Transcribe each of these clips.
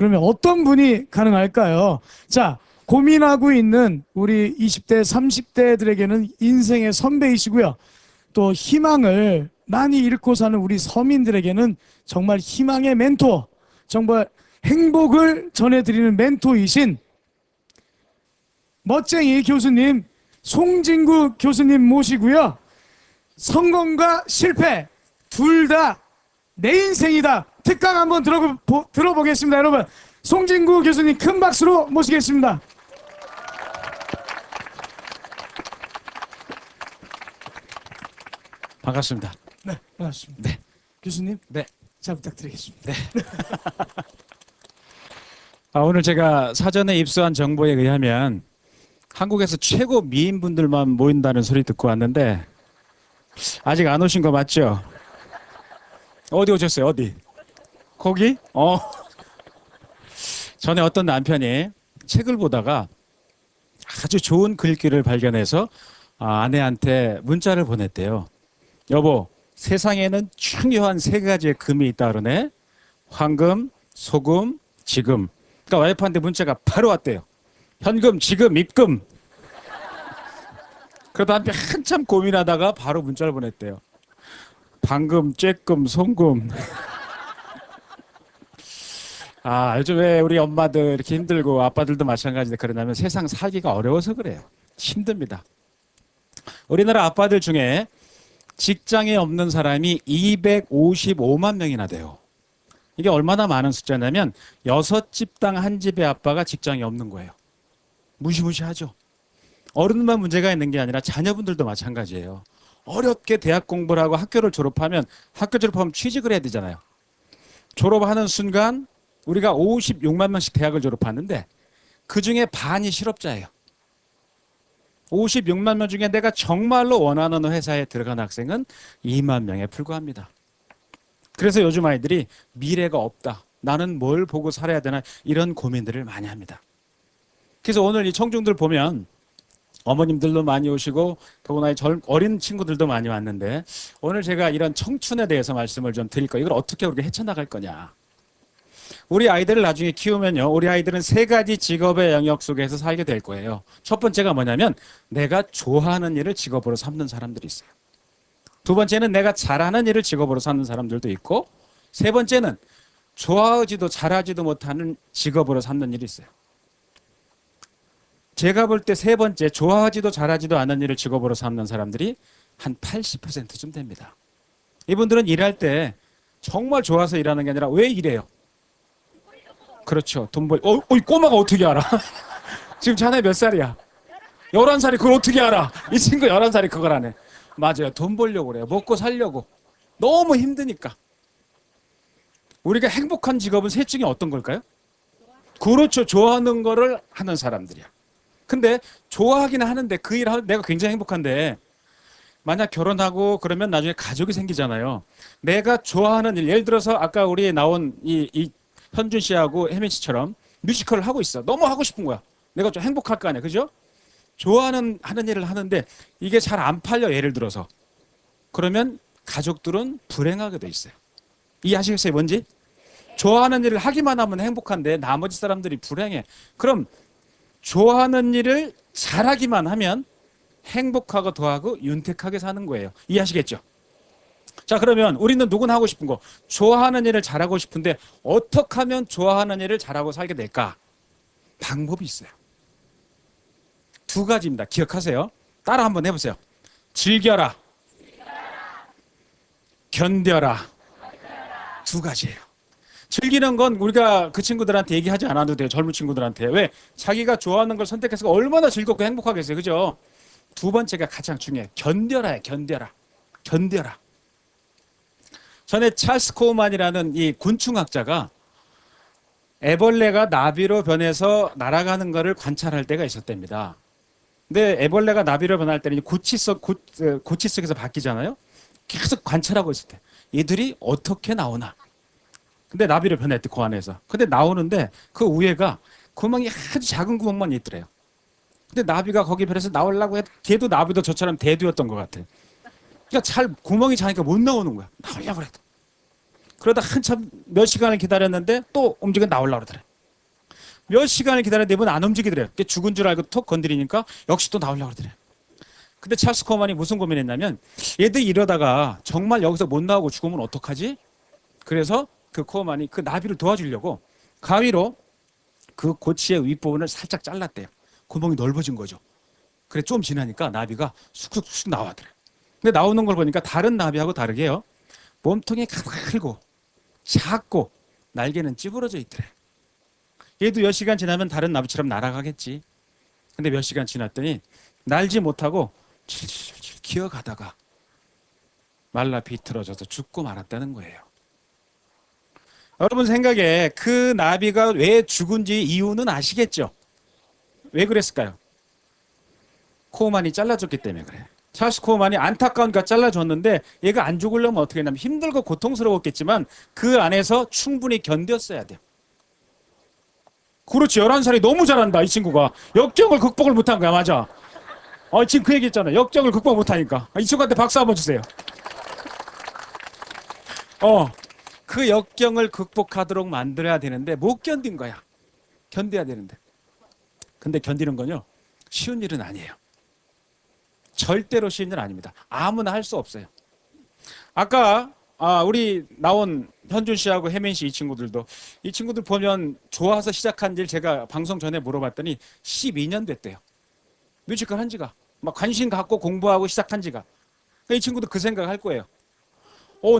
그러면 어떤 분이 가능할까요? 자, 고민하고 있는 우리 20대, 30대들에게는 인생의 선배이시고요. 또 희망을 많이 잃고 사는 우리 서민들에게는 정말 희망의 멘토, 정말 행복을 전해드리는 멘토이신 멋쟁이 교수님, 송진구 교수님 모시고요. 성공과 실패, 둘 다 내 인생이다. 특강 한번 들어보겠습니다. 여러분, 송진구 교수님 큰 박수로 모시겠습니다. 반갑습니다. 네, 반갑습니다. 네. 교수님, 네. 잘 부탁드리겠습니다. 네. 오늘 제가 사전에 입수한 정보에 의하면 한국에서 최고 미인분들만 모인다는 소리 듣고 왔는데 아직 안 오신 거 맞죠? 어디 오셨어요? 어디? 거기? 전에 어떤 남편이 책을 보다가 아주 좋은 글귀를 발견해서 아내한테 문자를 보냈대요. 여보, 세상에는 중요한 세 가지의 금이 있다 그러네. 황금, 소금, 지금. 그러니까 와이프한테 문자가 바로 왔대요. 현금, 지금, 입금. 그러다 한참 고민하다가 바로 문자를 보냈대요. 방금, 쬐끔, 송금. 요즘에 우리 엄마들 이렇게 힘들고 아빠들도 마찬가지인데 그러냐면 세상 살기가 어려워서 그래요. 힘듭니다. 우리나라 아빠들 중에 직장에 없는 사람이 255만 명이나 돼요. 이게 얼마나 많은 숫자냐면 6집당 한 집의 아빠가 직장이 없는 거예요. 무시무시하죠. 어른만 문제가 있는 게 아니라 자녀분들도 마찬가지예요. 어렵게 대학 공부를 하고 학교 졸업하면 취직을 해야 되잖아요. 졸업하는 순간 우리가 56만 명씩 대학을 졸업하는데 그중에 반이 실업자예요. 56만 명 중에 내가 정말로 원하는 회사에 들어간 학생은 2만 명에 불과합니다. 그래서 요즘 아이들이 미래가 없다. 나는 뭘 보고 살아야 되나 이런 고민들을 많이 합니다. 그래서 오늘 이 청중들 보면 어머님들도 많이 오시고 더구나 어린 친구들도 많이 왔는데 오늘 제가 이런 청춘에 대해서 말씀을 좀 드릴 거예요. 이걸 어떻게 우리가 헤쳐나갈 거냐. 우리 아이들을 나중에 키우면요. 우리 아이들은 세 가지 직업의 영역 속에서 살게 될 거예요. 첫 번째가 뭐냐면 내가 좋아하는 일을 직업으로 삼는 사람들이 있어요. 두 번째는 내가 잘하는 일을 직업으로 삼는 사람들도 있고 세 번째는 좋아하지도 잘하지도 못하는 직업으로 삼는 일이 있어요. 제가 볼 때 세 번째 좋아하지도 잘하지도 않은 일을 직업으로 삼는 사람들이 한 80%쯤 됩니다. 이분들은 일할 때 정말 좋아서 일하는 게 아니라 왜 일해요? 그렇죠. 이 꼬마가 어떻게 알아? 지금 자네 몇 살이야? 11살이 그걸 어떻게 알아? 이 친구 11살이 그걸 안 해. 맞아요. 돈 벌려고 그래요. 먹고 살려고. 너무 힘드니까. 우리가 행복한 직업은 셋 중에 어떤 걸까요? 그렇죠. 좋아하는 거를 하는 사람들이야. 근데 좋아하긴 하는데 그 일을 하는 내가 굉장히 행복한데 만약 결혼하고 그러면 나중에 가족이 생기잖아요. 내가 좋아하는 일, 예를 들어서 아까 우리 나온 이 현준 씨하고 혜민 씨처럼 뮤지컬을 하고 있어. 너무 하고 싶은 거야. 내가 좀 행복할 거 아니야. 그죠? 하는 일을 하는데 이게 잘 안 팔려. 예를 들어서. 그러면 가족들은 불행하게 돼 있어요. 이해하시겠어요? 뭔지? 좋아하는 일을 하기만 하면 행복한데 나머지 사람들이 불행해. 그럼 좋아하는 일을 잘하기만 하면 행복하고 더하고 윤택하게 사는 거예요. 이해하시겠죠? 자, 그러면 우리는 누구나 하고 싶은 거 좋아하는 일을 잘하고 싶은데 어떻게 하면 좋아하는 일을 잘하고 살게 될까? 방법이 있어요. 두 가지입니다. 기억하세요. 따라 한번 해보세요. 즐겨라. 견뎌라. 두 가지예요. 즐기는 건 우리가 그 친구들한테 얘기하지 않아도 돼요. 젊은 친구들한테. 왜? 자기가 좋아하는 걸 선택해서 얼마나 즐겁고 행복하겠어요. 그죠? 두 번째가 가장 중요해요. 견뎌라요. 견뎌라. 전에 찰스 코우만이라는 이 곤충학자가 애벌레가 나비로 변해서 날아가는 것을 관찰할 때가 있었답니다. 근데 애벌레가 나비로 변할 때는 고치 속에서 바뀌잖아요. 계속 관찰하고 있을 때 얘들이 어떻게 나오나. 근데 나비로 변했대, 그 안에서. 근데 나오는데 그 위에가 구멍이 아주 작은 구멍만 있더래요. 근데 나비가 거기 변해서 나오려고 해도 걔도 나비도 저처럼 대두였던 것 같아. 그러니까 구멍이 작으니까 못 나오는 거야. 나오려고 해도. 그러다 한참 몇 시간을 기다렸는데 또 움직여 나오려고 그러더래. 몇 시간을 기다렸는데 이분 안 움직이더래요. 죽은 줄 알고 톡 건드리니까 역시 또 나오려고 그러더래요. 근데 찰스 코만이 무슨 고민했냐면 얘들 이러다가 정말 여기서 못 나오고 죽으면 어떡하지? 그래서 그 코만이 그 나비를 도와주려고 가위로 그 고치의 윗부분을 살짝 잘랐대요. 구멍이 넓어진 거죠. 그래 좀 지나니까 나비가 쑥쑥쑥 나와더래요. 근데 나오는 걸 보니까 다른 나비하고 다르게요. 몸통이 가늘고 작고 날개는 찌부러져 있더래. 얘도 몇 시간 지나면 다른 나비처럼 날아가겠지. 근데 몇 시간 지났더니 날지 못하고 질질질 기어가다가 말라 비틀어져서 죽고 말았다는 거예요. 여러분 생각에 그 나비가 왜 죽은지 이유는 아시겠죠? 왜 그랬을까요? 코우만이 잘라줬기 때문에 그래. 찰스 코우만이 안타까우니까 잘라줬는데 얘가 안 죽으려면 어떻게 했냐면 힘들고 고통스러웠겠지만 그 안에서 충분히 견뎠어야 돼요. 그렇지. 11살이 너무 잘한다 이 친구가. 역경을 극복을 못한 거야. 맞아. 지금 그 얘기 했잖아. 역경을 극복 못하니까. 이 친구한테 박수 한번 주세요. 그 역경을 극복하도록 만들어야 되는데 못 견딘 거야. 견뎌야 되는데. 근데 견디는 건요 쉬운 일은 아니에요. 절대로 쉬운 일 아닙니다. 아무나 할 수 없어요. 아까 우리 나온 현준 씨하고 혜민 씨 이 친구들 보면 좋아서 시작한 일 제가 방송 전에 물어봤더니 12년 됐대요. 뮤지컬 한 지가. 막 관심 갖고 공부하고 시작한 지가. 이 친구도 그 생각할 거예요.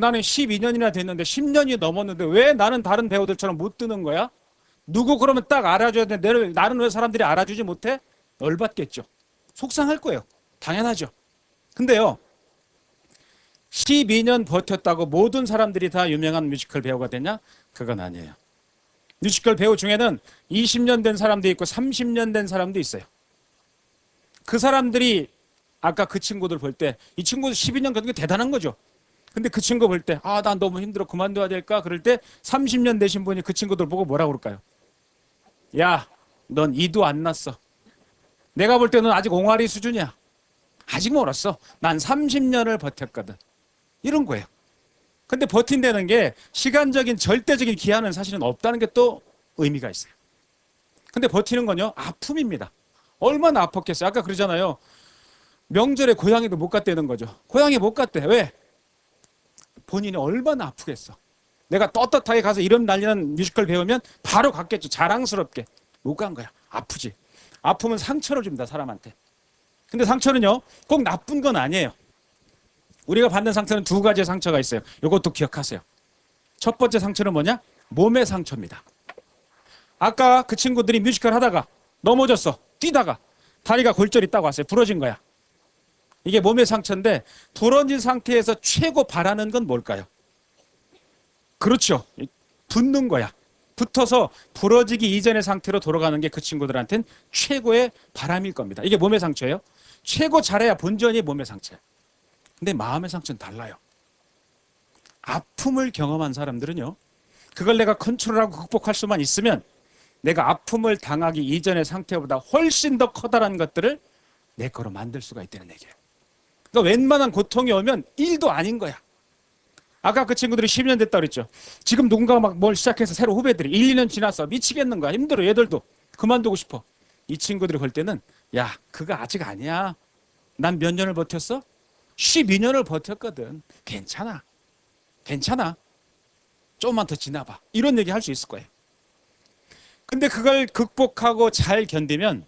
나는 12년이나 됐는데 10년이 넘었는데 왜 나는 다른 배우들처럼 못 뜨는 거야? 누구 그러면 딱 알아줘야 되는데 나는 왜 사람들이 알아주지 못해? 열받겠죠. 속상할 거예요. 당연하죠. 근데요. 12년 버텼다고 모든 사람들이 다 유명한 뮤지컬 배우가 되냐? 그건 아니에요. 뮤지컬 배우 중에는 20년 된 사람도 있고 30년 된 사람도 있어요. 그 사람들이 아까 그 친구들 볼 때 이 친구도 12년 겪은 게 대단한 거죠. 근데 그 친구 볼 때 난 너무 힘들어 그만둬야 될까? 그럴 때 30년 되신 분이 그 친구들 보고 뭐라고 그럴까요? 야, 넌 이도 안 났어. 내가 볼 때는 아직 옹알이 수준이야. 아직 멀었어. 난 30년을 버텼거든. 이런 거예요. 근데 버틴다는 게 시간적인 절대적인 기한은 사실은 없다는 게 또 의미가 있어요. 근데 버티는 건요 아픔입니다. 얼마나 아팠겠어요. 아까 그러잖아요. 명절에 고향에도 못 갔다는 거죠. 고향에 못 갔대. 왜? 본인이 얼마나 아프겠어. 내가 떳떳하게 가서 이름 날리는 뮤지컬 배우면 바로 갔겠죠. 자랑스럽게. 못 간 거야. 아프지. 아픔은 상처를 줍니다. 사람한테. 근데 상처는요 꼭 나쁜 건 아니에요. 우리가 받는 상처는 두 가지의 상처가 있어요. 이것도 기억하세요. 첫 번째 상처는 뭐냐? 몸의 상처입니다. 아까 그 친구들이 뮤지컬 하다가 넘어졌어. 뛰다가 다리가 골절이 딱 왔어요. 부러진 거야. 이게 몸의 상처인데 부러진 상태에서 최고 바라는 건 뭘까요? 그렇죠. 붙는 거야. 붙어서 부러지기 이전의 상태로 돌아가는 게 그 친구들한테는 최고의 바람일 겁니다. 이게 몸의 상처예요. 최고 잘해야 본전이 몸의 상처예요. 근데 마음의 상처는 달라요. 아픔을 경험한 사람들은요. 그걸 내가 컨트롤하고 극복할 수만 있으면 내가 아픔을 당하기 이전의 상태보다 훨씬 더 커다란 것들을 내 거로 만들 수가 있다는 얘기예요. 그러니까 웬만한 고통이 오면 일도 아닌 거야. 아까 그 친구들이 10년 됐다 그랬죠. 지금 누군가가 막 뭘 시작해서 새로 후배들이 1, 2년 지났어. 미치겠는 거야. 힘들어. 얘들도. 그만두고 싶어. 이 친구들이 볼 때는 야, 그거 아직 아니야. 난 몇 년을 버텼어? 12년을 버텼거든. 괜찮아. 괜찮아. 조금만 더 지나봐. 이런 얘기 할 수 있을 거예요. 근데 그걸 극복하고 잘 견디면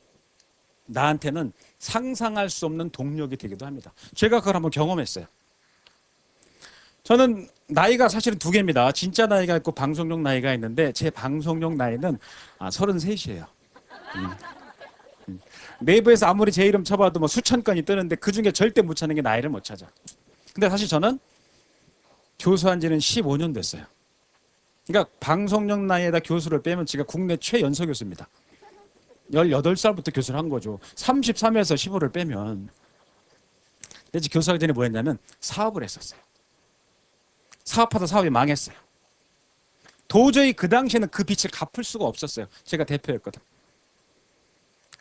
나한테는 상상할 수 없는 동력이 되기도 합니다. 제가 그걸 한번 경험했어요. 저는 나이가 사실은 두 개입니다. 진짜 나이가 있고 방송용 나이가 있는데 제 방송용 나이는 33이에요. 네이버에서 아무리 제 이름 쳐봐도 뭐 수천 건이 뜨는데 그중에 절대 못 찾는 게 나이를 못 찾아. 근데 사실 저는 교수한 지는 15년 됐어요. 그러니까 방송용 나이에다 교수를 빼면 제가 국내 최연소 교수입니다. 18살부터 교수를 한 거죠. 33에서 15를 빼면. 근데 교수하기 전에 뭐 했냐면 사업을 했었어요. 사업하다 사업이 망했어요. 도저히 그 당시에는 그 빚을 갚을 수가 없었어요. 제가 대표였거든.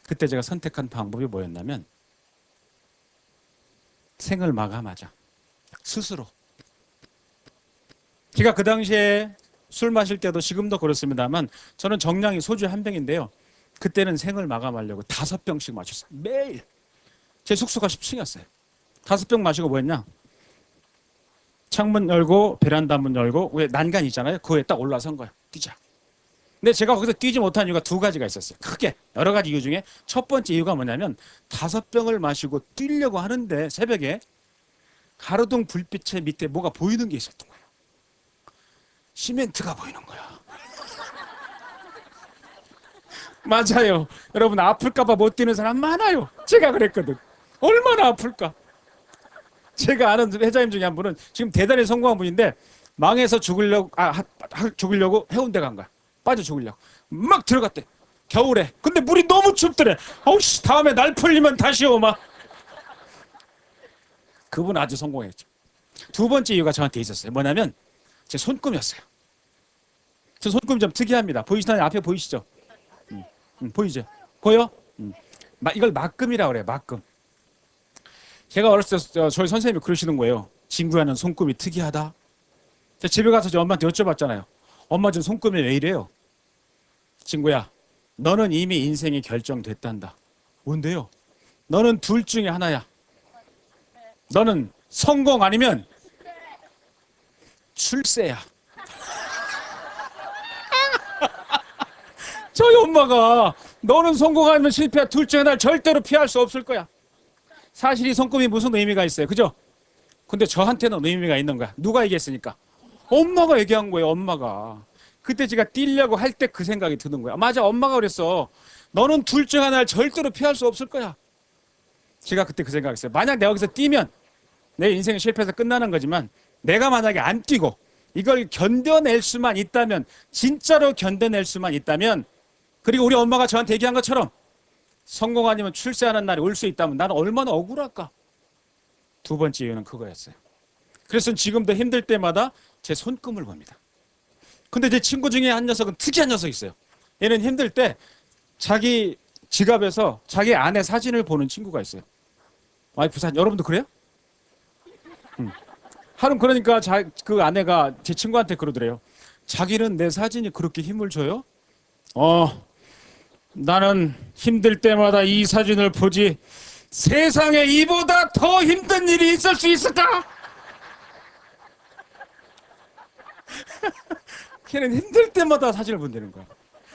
그때 제가 선택한 방법이 뭐였냐면 생을 마감하자. 스스로. 제가 그 당시에 술 마실 때도 지금도 그렇습니다만 저는 정량이 소주 한 병인데요. 그때는 생을 마감하려고 5병씩 마셨어요. 매일. 제 숙소가 10층이었어요. 5병 마시고 뭐 했냐? 창문 열고 베란다 문 열고 왜 난간 있잖아요. 그거에 딱 올라선 거예요. 뛰자. 근데 제가 거기서 뛰지 못한 이유가 2가지가 있었어요. 크게 여러 가지 이유 중에 첫 번째 이유가 뭐냐면 5병을 마시고 뛰려고 하는데 새벽에 가로등 불빛의 밑에 뭐가 보이는 게 있었던 거예요. 시멘트가 보이는 거야. 맞아요. 여러분 아플까봐 못 뛰는 사람 많아요. 제가 그랬거든. 얼마나 아플까. 제가 아는 회장님 중에 한 분은 지금 대단히 성공한 분인데 망해서 죽으려고 해운대 간 거야. 빠져 죽으려고. 막 들어갔대. 겨울에. 근데 물이 너무 춥더래. 어우씨 다음에 날 풀리면 다시 오마. 그분 아주 성공했죠. 2번째 이유가 저한테 있었어요. 뭐냐면 제 손금이었어요. 제 손금 좀 특이합니다. 보이시나요? 앞에 보이시죠? 보이죠? 보여? 이걸 막금이라고 그래요. 막금. 제가 어렸을 때 저희 선생님이 그러시는 거예요. 친구야는 손금이 특이하다. 제가 집에 가서 저 엄마한테 여쭤봤잖아요. 엄마 저 손금이 왜 이래요? 친구야 너는 이미 인생이 결정됐단다. 뭔데요? 너는 둘 중에 하나야. 너는 성공 아니면 출세야. 저희 엄마가 너는 성공하면 실패야. 둘 중에 하나를 절대로 피할 수 없을 거야. 사실 이 손금이 무슨 의미가 있어요. 그죠? 근데 저한테는 의미가 있는 거야. 누가 얘기했으니까? 엄마가 얘기한 거예요. 엄마가. 그때 제가 뛰려고 할 때 그 생각이 드는 거야. 맞아 엄마가 그랬어. 너는 둘 중 하나를 절대로 피할 수 없을 거야. 제가 그때 그 생각했어요. 만약 내가 여기서 뛰면 내 인생이 실패해서 끝나는 거지만 내가 만약에 안 뛰고 이걸 견뎌낼 수만 있다면 진짜로 견뎌낼 수만 있다면 그리고 우리 엄마가 저한테 얘기한 것처럼 성공 아니면 출세하는 날이 올 수 있다면 나는 얼마나 억울할까. 2번째 이유는 그거였어요. 그래서 지금도 힘들 때마다 제 손금을 봅니다. 근데 제 친구 중에 한 녀석은 특이한 녀석이 있어요. 얘는 힘들 때 자기 지갑에서 자기 아내 사진을 보는 친구가 있어요. 와이프 사진. 여러분도 그래요? 하루 그러니까 그 아내가 제 친구한테 그러더래요. 자기는 내 사진이 그렇게 힘을 줘요? 나는 힘들 때마다 이 사진을 보지 세상에 이보다 더 힘든 일이 있을 수 있을까? 걔는 힘들 때마다 사진을 본다는 거야.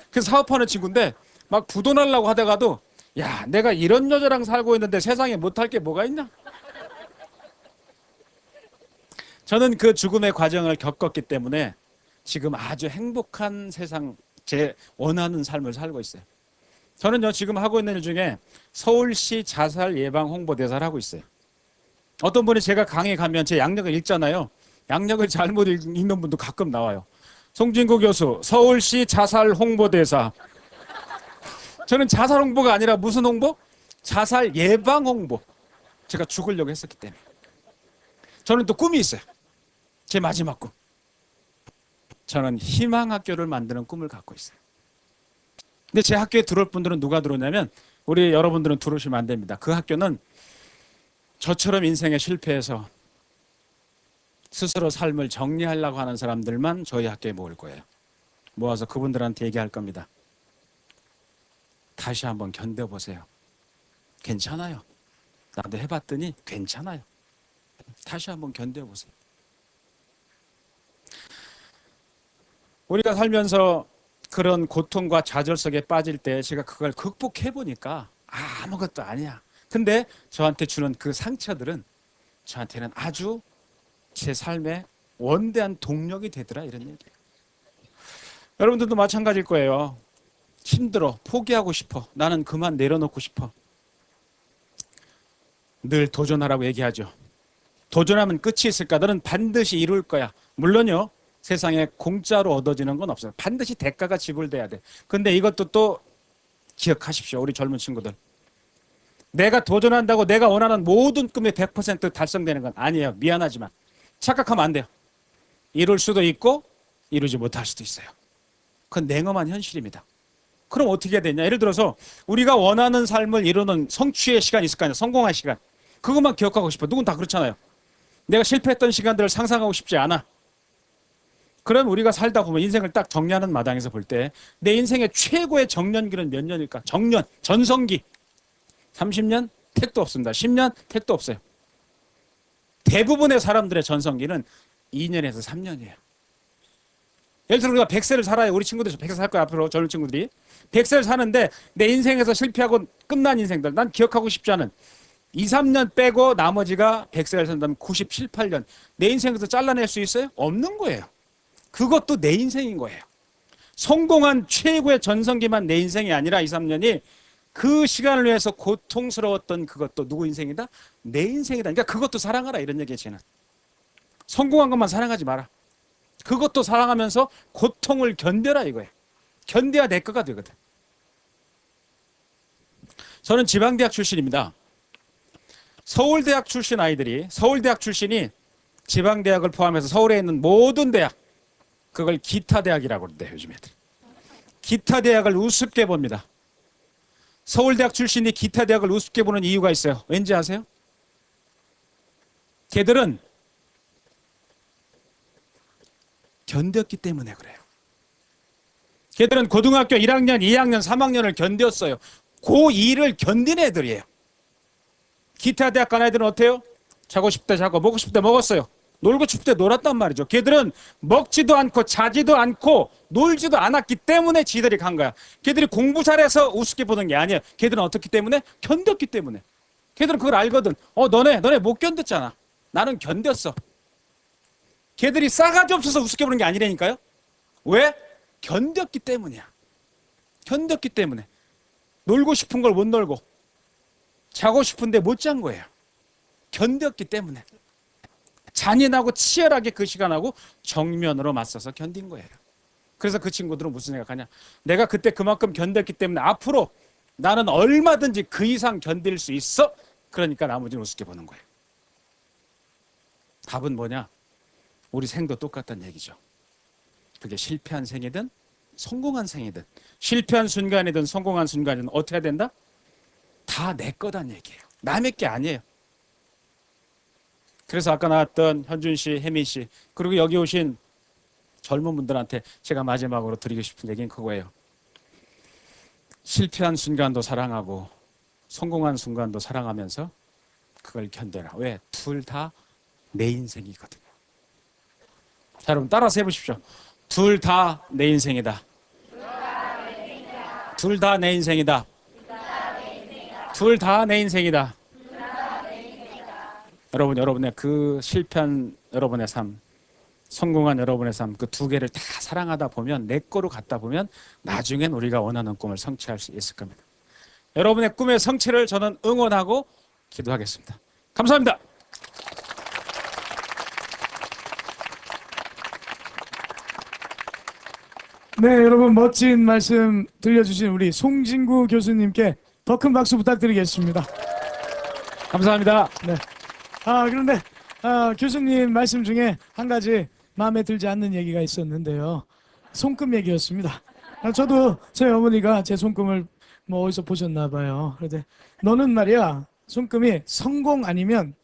그래서 사업하는 친구인데 막 부도나려고 하다가도 야 내가 이런 여자랑 살고 있는데 세상에 못할 게 뭐가 있냐? 저는 그 죽음의 과정을 겪었기 때문에 지금 아주 행복한 세상 제 원하는 삶을 살고 있어요. 저는요 지금 하고 있는 일 중에 서울시 자살 예방 홍보대사를 하고 있어요. 어떤 분이 제가 강의 가면 제 양력을 읽잖아요. 양력을 잘못 읽는 분도 가끔 나와요. 송진구 교수 서울시 자살 홍보대사. 저는 자살 홍보가 아니라 무슨 홍보? 자살 예방 홍보. 제가 죽으려고 했었기 때문에. 저는 또 꿈이 있어요. 제 마지막 꿈. 저는 희망학교를 만드는 꿈을 갖고 있어요. 근데 제 학교에 들어올 분들은 누가 들어오냐면 우리 여러분들은 들어오시면 안 됩니다. 그 학교는 저처럼 인생에 실패해서 스스로 삶을 정리하려고 하는 사람들만 저희 학교에 모일 거예요. 모아서 그분들한테 얘기할 겁니다. 다시 한번 견뎌보세요. 괜찮아요. 나도 해봤더니 괜찮아요. 다시 한번 견뎌보세요. 우리가 살면서 그런 고통과 좌절 속에 빠질 때 제가 그걸 극복해보니까 아무것도 아니야. 근데 저한테 주는 그 상처들은 저한테는 아주 제 삶의 원대한 동력이 되더라 이런 얘기예요. 여러분들도 마찬가지일 거예요. 힘들어. 포기하고 싶어. 나는 그만 내려놓고 싶어. 늘 도전하라고 얘기하죠. 도전하면 끝이 있을까? 너는 반드시 이룰 거야. 물론요. 세상에 공짜로 얻어지는 건 없어요. 반드시 대가가 지불돼야 돼. 근데 이것도 또 기억하십시오. 우리 젊은 친구들. 내가 도전한다고 내가 원하는 모든 꿈이 100% 달성되는 건 아니에요. 미안하지만. 착각하면 안 돼요. 이룰 수도 있고 이루지 못할 수도 있어요. 그건 냉엄한 현실입니다. 그럼 어떻게 해야 되냐? 예를 들어서 우리가 원하는 삶을 이루는 성취의 시간이 있을 거 아니에요. 성공할 시간. 그것만 기억하고 싶어. 누군 다 그렇잖아요. 내가 실패했던 시간들을 상상하고 싶지 않아. 그럼 우리가 살다 보면 인생을 딱 정리하는 마당에서 볼 때 내 인생의 최고의 정년기는 몇 년일까? 정년, 전성기. 30년? 택도 없습니다. 10년? 택도 없어요. 대부분의 사람들의 전성기는 2년에서 3년이에요. 예를 들어 우리가 100세를 살아요. 우리 친구들 100세 살 거야. 앞으로 젊은 친구들이. 100세를 사는데 내 인생에서 실패하고 끝난 인생들. 난 기억하고 싶지 않은 2, 3년 빼고 나머지가 100세를 산다면 97, 8년. 내 인생에서 잘라낼 수 있어요? 없는 거예요. 그것도 내 인생인 거예요. 성공한 최고의 전성기만 내 인생이 아니라 2, 3년이 그 시간을 위해서 고통스러웠던 그것도 누구 인생이다? 내 인생이다. 그러니까 그것도 사랑하라 이런 얘기예요. 쟤는. 성공한 것만 사랑하지 마라. 그것도 사랑하면서 고통을 견뎌라 이거예요. 견뎌야 내 거가 되거든. 저는 지방대학 출신입니다. 서울대학 출신 아이들이 서울대학 출신이 지방대학을 포함해서 서울에 있는 모든 대학 그걸 기타대학이라고 그러는데 요즘 애들. 기타대학을 우습게 봅니다. 서울대학 출신이 기타대학을 우습게 보는 이유가 있어요. 왠지 아세요? 걔들은 견뎠기 때문에 그래요. 걔들은 고등학교 1학년, 2학년, 3학년을 견뎠어요. 고2를 견딘 애들이에요. 기타 대학 간 애들은 어때요? 자고 싶을 때 자고 먹고 싶을 때 먹었어요. 놀고 싶을 때 놀았단 말이죠. 걔들은 먹지도 않고 자지도 않고 놀지도 않았기 때문에 지들이 간 거야. 걔들이 공부 잘해서 우습게 보는 게 아니에요. 걔들은 어떻기 때문에? 견뎠기 때문에. 걔들은 그걸 알거든. 너네 못 견뎠잖아. 나는 견뎠어. 걔들이 싸가지 없어서 우습게 보는 게 아니라니까요. 왜? 견뎠기 때문이야. 견뎠기 때문에. 놀고 싶은 걸 못 놀고 자고 싶은데 못 잔 거예요. 견뎠기 때문에. 잔인하고 치열하게 그 시간하고 정면으로 맞서서 견딘 거예요. 그래서 그 친구들은 무슨 생각하냐? 내가 그때 그만큼 견뎠기 때문에 앞으로 나는 얼마든지 그 이상 견딜 수 있어. 그러니까 나머지는 우습게 보는 거예요. 답은 뭐냐? 우리 생도 똑같다는 얘기죠. 그게 실패한 생이든 성공한 생이든 실패한 순간이든 성공한 순간이든 어떻게 해야 된다? 다 내 거란 얘기예요. 남의 게 아니에요. 그래서 아까 나왔던 현준 씨, 혜민 씨 그리고 여기 오신 젊은 분들한테 제가 마지막으로 드리고 싶은 얘기는 그거예요. 실패한 순간도 사랑하고 성공한 순간도 사랑하면서 그걸 견뎌라. 왜? 둘 다 내 인생이거든요. 자, 여러분 따라서 해보십시오. 둘 다 내 인생이다. 둘 다 내 인생이다. 둘 다 내 인생이다. 여러분, 여러분의 그 실패한 여러분의 삶, 성공한 여러분의 삶, 그 두 개를 다 사랑하다 보면 내 거로 갖다 보면 나중엔 우리가 원하는 꿈을 성취할 수 있을 겁니다. 여러분의 꿈의 성취를 저는 응원하고 기도하겠습니다. 감사합니다. 네, 여러분 멋진 말씀 들려주신 우리 송진구 교수님께 더 큰 박수 부탁드리겠습니다. 감사합니다. 네. 그런데 교수님 말씀 중에 한 가지 마음에 들지 않는 얘기가 있었는데요. 손금 얘기였습니다. 저도 저희 어머니가 제 손금을 뭐 어디서 보셨나 봐요. 그런데 너는 말이야 손금이 성공 아니면